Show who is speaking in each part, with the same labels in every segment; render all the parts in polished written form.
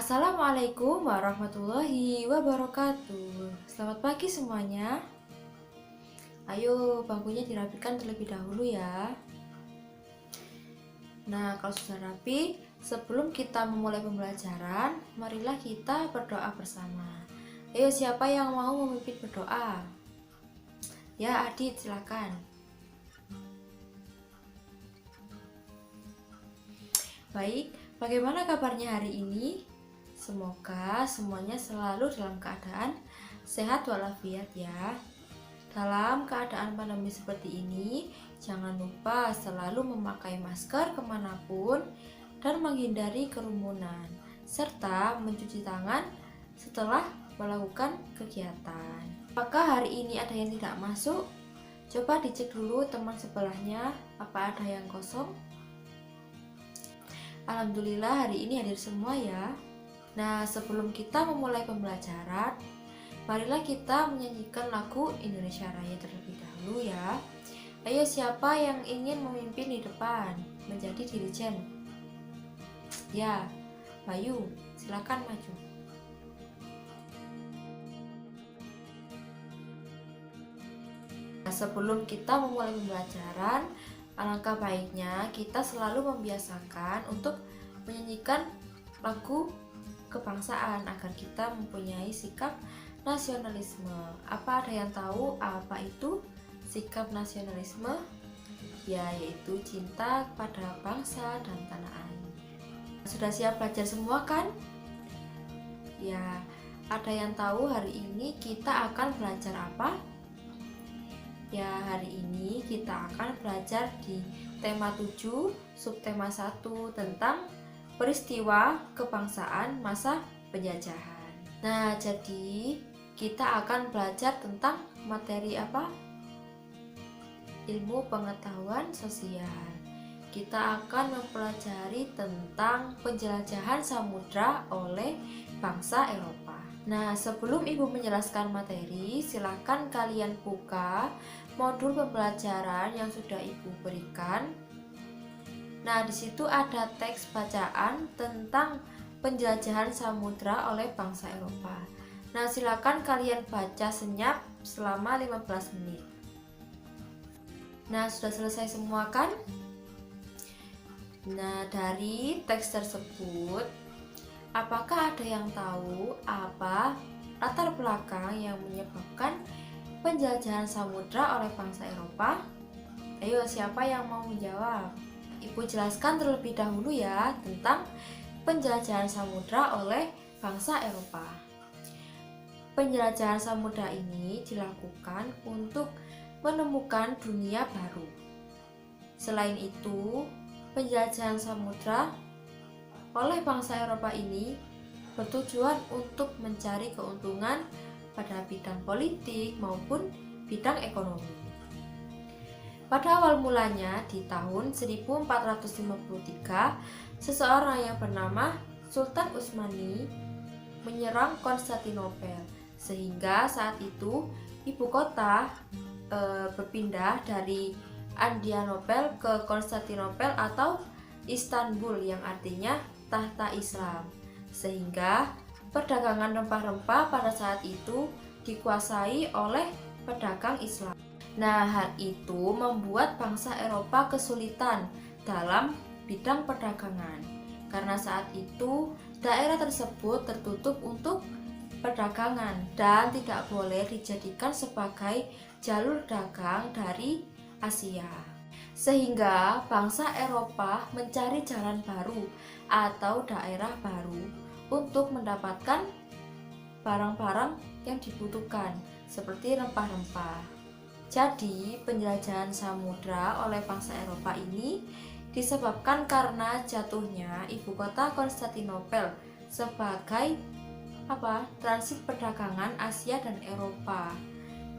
Speaker 1: Assalamualaikum warahmatullahi wabarakatuh. Selamat pagi semuanya. Ayo bangkunya dirapikan terlebih dahulu ya. Nah, kalau sudah rapi, sebelum kita memulai pembelajaran, marilah kita berdoa bersama. Ayo, siapa yang mau memimpin berdoa? Ya, Adit, silakan. Baik, bagaimana kabarnya hari ini? Semoga semuanya selalu dalam keadaan sehat walafiat ya. Dalam keadaan pandemi seperti ini, jangan lupa selalu memakai masker kemanapun dan menghindari kerumunan, serta mencuci tangan setelah melakukan kegiatan. Apakah hari ini ada yang tidak masuk? Coba dicek dulu teman sebelahnya, apa ada yang kosong? Alhamdulillah hari ini hadir semua ya. Nah, sebelum kita memulai pembelajaran, marilah kita menyanyikan lagu Indonesia Raya terlebih dahulu ya. Ayo, siapa yang ingin memimpin di depan, menjadi dirijen? Ya, Bayu, silakan maju. Nah, sebelum kita memulai pembelajaran, alangkah baiknya kita selalu membiasakan untuk menyanyikan lagu kebangsaan agar kita mempunyai sikap nasionalisme. Apa ada yang tahu apa itu sikap nasionalisme? Ya, yaitu cinta pada bangsa dan tanah air. Sudah siap belajar semua kan? Ya, ada yang tahu hari ini kita akan belajar apa? Ya, hari ini kita akan belajar di tema 7, subtema 1 tentang peristiwa kebangsaan masa penjajahan. Nah, jadi kita akan belajar tentang materi apa? Ilmu pengetahuan sosial. Kita akan mempelajari tentang penjelajahan samudra oleh bangsa Eropa. Nah, sebelum Ibu menjelaskan materi, silakan kalian buka modul pembelajaran yang sudah Ibu berikan. Nah, di situ ada teks bacaan tentang penjelajahan samudra oleh bangsa Eropa. Nah, silakan kalian baca senyap selama 15 menit. Nah, sudah selesai semua kan? Nah, dari teks tersebut, apakah ada yang tahu apa latar belakang yang menyebabkan penjelajahan samudra oleh bangsa Eropa? Ayo, siapa yang mau menjawab? Ibu jelaskan terlebih dahulu ya tentang penjelajahan samudra oleh bangsa Eropa. Penjelajahan samudra ini dilakukan untuk menemukan dunia baru. Selain itu, penjelajahan samudra oleh bangsa Eropa ini bertujuan untuk mencari keuntungan pada bidang politik maupun bidang ekonomi. Pada awal mulanya di tahun 1453, seseorang yang bernama Sultan Utsmani menyerang Konstantinopel, sehingga saat itu ibu kota berpindah dari Adrianopel ke Konstantinopel atau Istanbul yang artinya tahta Islam, sehingga perdagangan rempah-rempah pada saat itu dikuasai oleh pedagang Islam. Nah, hal itu membuat bangsa Eropa kesulitan dalam bidang perdagangan karena saat itu daerah tersebut tertutup untuk perdagangan dan tidak boleh dijadikan sebagai jalur dagang dari Asia. Sehingga bangsa Eropa mencari jalan baru atau daerah baru untuk mendapatkan barang-barang yang dibutuhkan seperti rempah-rempah. Jadi, penjelajahan samudra oleh bangsa Eropa ini disebabkan karena jatuhnya ibu kota Konstantinopel sebagai transit perdagangan Asia dan Eropa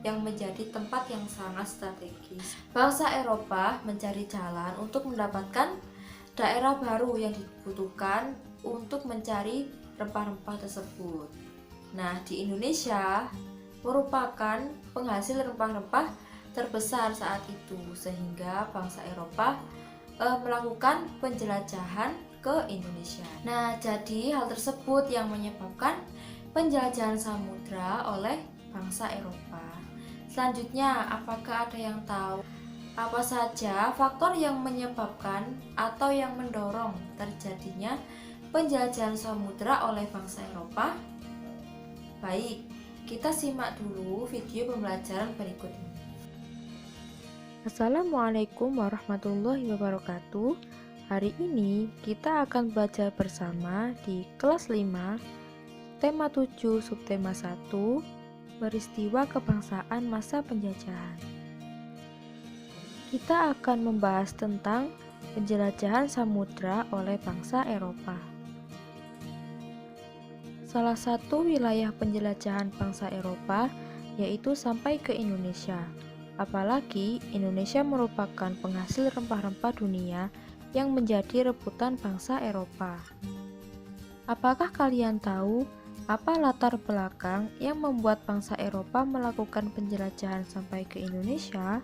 Speaker 1: yang menjadi tempat yang sangat strategis. Bangsa Eropa mencari jalan untuk mendapatkan daerah baru yang dibutuhkan untuk mencari rempah-rempah tersebut. Nah, di Indonesia merupakan penghasil rempah-rempah terbesar saat itu, sehingga bangsa Eropa melakukan penjelajahan ke Indonesia. Nah, jadi hal tersebut yang menyebabkan penjelajahan samudra oleh bangsa Eropa. Selanjutnya, apakah ada yang tahu apa saja faktor yang menyebabkan atau yang mendorong terjadinya penjelajahan samudra oleh bangsa Eropa? Baik, kita simak dulu video pembelajaran berikut ini.
Speaker 2: Assalamualaikum warahmatullahi wabarakatuh. Hari ini kita akan belajar bersama di kelas 5, tema 7, subtema 1, peristiwa kebangsaan masa penjajahan. Kita akan membahas tentang penjelajahan samudra oleh bangsa Eropa. Salah satu wilayah penjelajahan bangsa Eropa yaitu sampai ke Indonesia. Apalagi Indonesia merupakan penghasil rempah-rempah dunia yang menjadi rebutan bangsa Eropa. Apakah kalian tahu apa latar belakang yang membuat bangsa Eropa melakukan penjelajahan sampai ke Indonesia?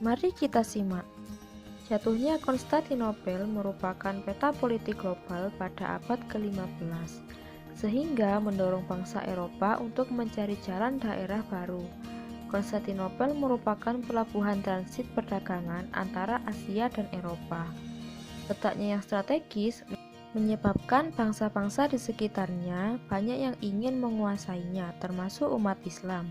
Speaker 2: Mari kita simak. Jatuhnya Konstantinopel merupakan peta politik global pada abad ke-15, sehingga mendorong bangsa Eropa untuk mencari jalan daerah baru. Konstantinopel merupakan pelabuhan transit perdagangan antara Asia dan Eropa. Letaknya yang strategis menyebabkan bangsa-bangsa di sekitarnya banyak yang ingin menguasainya, termasuk umat Islam.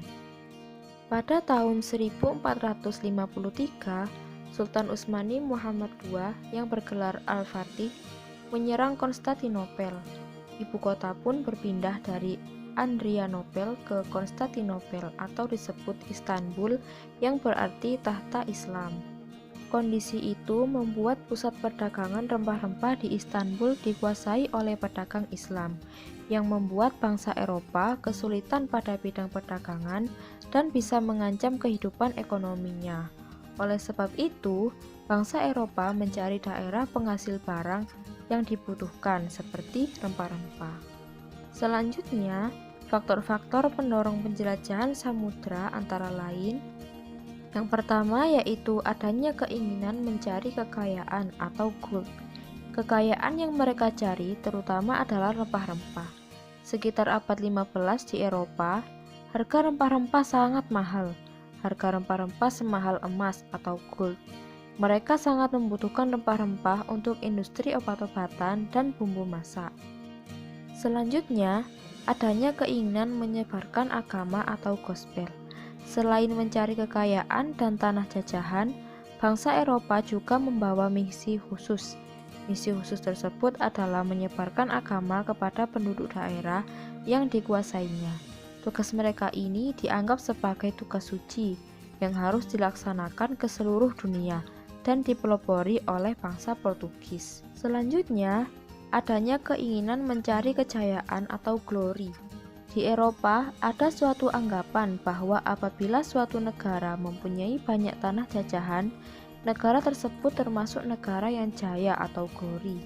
Speaker 2: Pada tahun 1453, Sultan Utsmani Muhammad II yang bergelar Al-Fatih menyerang Konstantinopel. Ibu kota pun berpindah dari Adrianopel ke Konstantinopel atau disebut Istanbul yang berarti tahta Islam. Kondisi itu membuat pusat perdagangan rempah-rempah di Istanbul dikuasai oleh pedagang Islam, yang membuat bangsa Eropa kesulitan pada bidang perdagangan dan bisa mengancam kehidupan ekonominya. Oleh sebab itu, bangsa Eropa mencari daerah penghasil barang yang dibutuhkan seperti rempah-rempah. Selanjutnya, faktor-faktor pendorong penjelajahan samudra antara lain: yang pertama yaitu adanya keinginan mencari kekayaan atau gold. Kekayaan yang mereka cari terutama adalah rempah-rempah. Sekitar abad 15 di Eropa, harga rempah-rempah sangat mahal. Harga rempah-rempah semahal emas atau gold. Mereka sangat membutuhkan rempah-rempah untuk industri obat-obatan dan bumbu masak. Selanjutnya, adanya keinginan menyebarkan agama atau gospel. Selain mencari kekayaan dan tanah jajahan, bangsa Eropa juga membawa misi khusus. Misi khusus tersebut adalah menyebarkan agama kepada penduduk daerah yang dikuasainya. Tugas mereka ini dianggap sebagai tugas suci yang harus dilaksanakan ke seluruh dunia dan dipelopori oleh bangsa Portugis. Selanjutnya, adanya keinginan mencari kejayaan atau glory. Di Eropa, ada suatu anggapan bahwa apabila suatu negara mempunyai banyak tanah jajahan, negara tersebut termasuk negara yang jaya atau glory.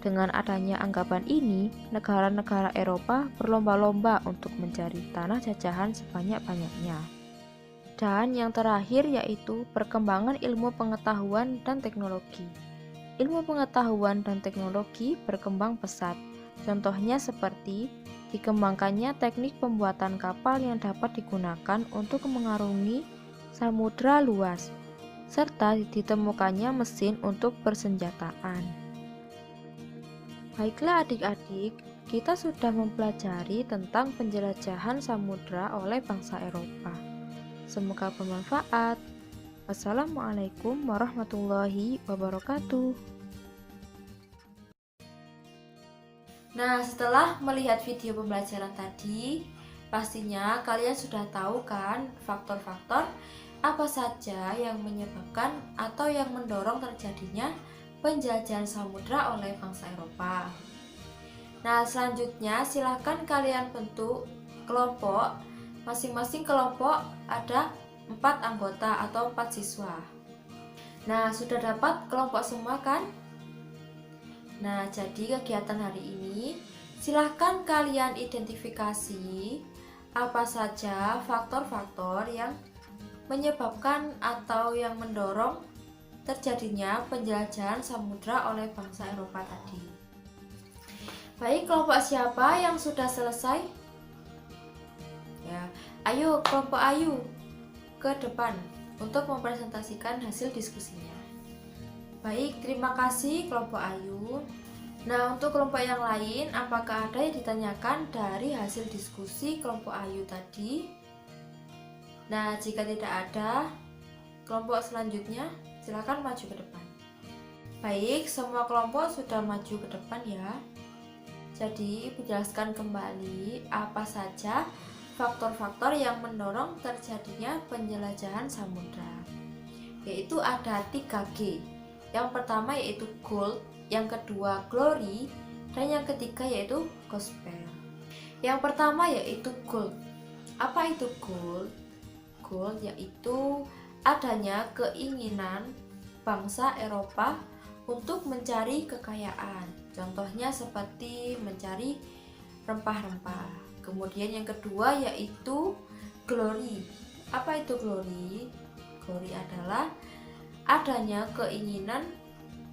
Speaker 2: Dengan adanya anggapan ini, negara-negara Eropa berlomba-lomba untuk mencari tanah jajahan sebanyak-banyaknya. Dan yang terakhir yaitu perkembangan ilmu pengetahuan dan teknologi. Ilmu pengetahuan dan teknologi berkembang pesat. Contohnya seperti dikembangkannya teknik pembuatan kapal yang dapat digunakan untuk mengarungi samudra luas, serta ditemukannya mesin untuk persenjataan. Baiklah adik-adik, kita sudah mempelajari tentang penjelajahan samudra oleh bangsa Eropa. Semoga bermanfaat. Wassalamualaikum warahmatullahi wabarakatuh.
Speaker 1: Nah, setelah melihat video pembelajaran tadi, pastinya kalian sudah tahu kan faktor-faktor apa saja yang menyebabkan atau yang mendorong terjadinya penjajahan samudra oleh bangsa Eropa. Nah, selanjutnya silahkan kalian bentuk kelompok. Masing-masing kelompok ada 4 anggota atau 4 siswa. Nah, sudah dapat kelompok semua kan? Nah, jadi kegiatan hari ini silahkan kalian identifikasi apa saja faktor-faktor yang menyebabkan atau yang mendorong terjadinya penjelajahan samudra oleh bangsa Eropa tadi. Baik, kelompok siapa yang sudah selesai? Ya, ayo kelompok Ayu ke depan untuk mempresentasikan hasil diskusinya. Baik, terima kasih kelompok Ayu. Nah, untuk kelompok yang lain, apakah ada yang ditanyakan dari hasil diskusi kelompok Ayu tadi? Nah, jika tidak ada, kelompok selanjutnya silakan maju ke depan. Baik, semua kelompok sudah maju ke depan ya. Jadi, Ibu jelaskan kembali apa saja faktor-faktor yang mendorong terjadinya penjelajahan samudra. Yaitu ada 3G. Yang pertama yaitu gold, yang kedua glory, dan yang ketiga yaitu gospel. Yang pertama yaitu gold. Apa itu gold? Gold yaitu adanya keinginan bangsa Eropa untuk mencari kekayaan. Contohnya seperti mencari rempah-rempah. Kemudian yang kedua yaitu glory. Apa itu glory? Glory adalah adanya keinginan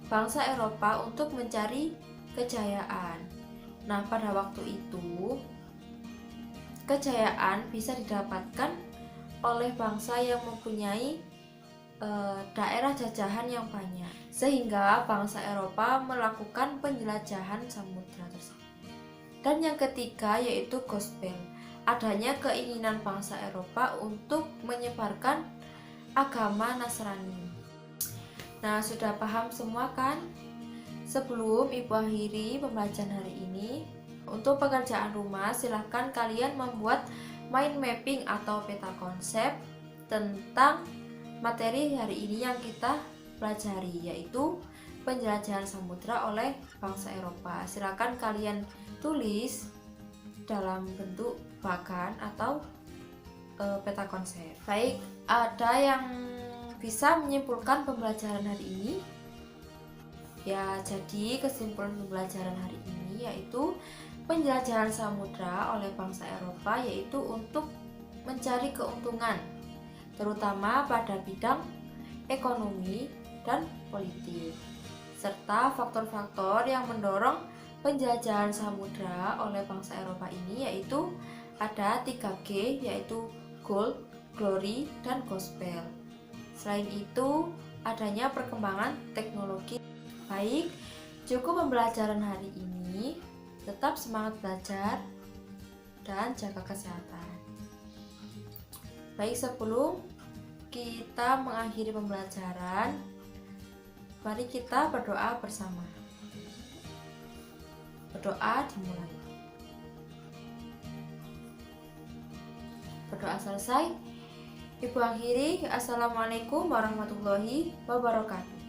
Speaker 1: bangsa Eropa untuk mencari kejayaan. Nah, pada waktu itu kejayaan bisa didapatkan oleh bangsa yang mempunyai daerah jajahan yang banyak, sehingga bangsa Eropa melakukan penjelajahan samudra tersebut. Dan yang ketiga yaitu gospel, adanya keinginan bangsa Eropa untuk menyebarkan agama Nasrani. Nah, sudah paham semua kan? Sebelum Ibu akhiri pembelajaran hari ini, untuk pekerjaan rumah silahkan kalian membuat mind mapping atau peta konsep tentang materi hari ini yang kita pelajari, yaitu penjelajahan samudra oleh bangsa Eropa. Silakan kalian tulis dalam bentuk bagan atau peta konsep. Baik, ada yang bisa menyimpulkan pembelajaran hari ini? Ya, jadi kesimpulan pembelajaran hari ini yaitu penjelajahan samudra oleh bangsa Eropa yaitu untuk mencari keuntungan, terutama pada bidang ekonomi dan politik, serta faktor-faktor yang mendorong penjelajahan samudra oleh bangsa Eropa ini yaitu ada 3G yaitu gold, glory, dan gospel. Selain itu, adanya perkembangan teknologi. Baik, cukup pembelajaran hari ini. Tetap semangat belajar dan jaga kesehatan. Baik, sebelum kita mengakhiri pembelajaran, mari kita berdoa bersama. Berdoa dimulai. Berdoa selesai, Ibu akhiri. Assalamualaikum warahmatullahi wabarakatuh.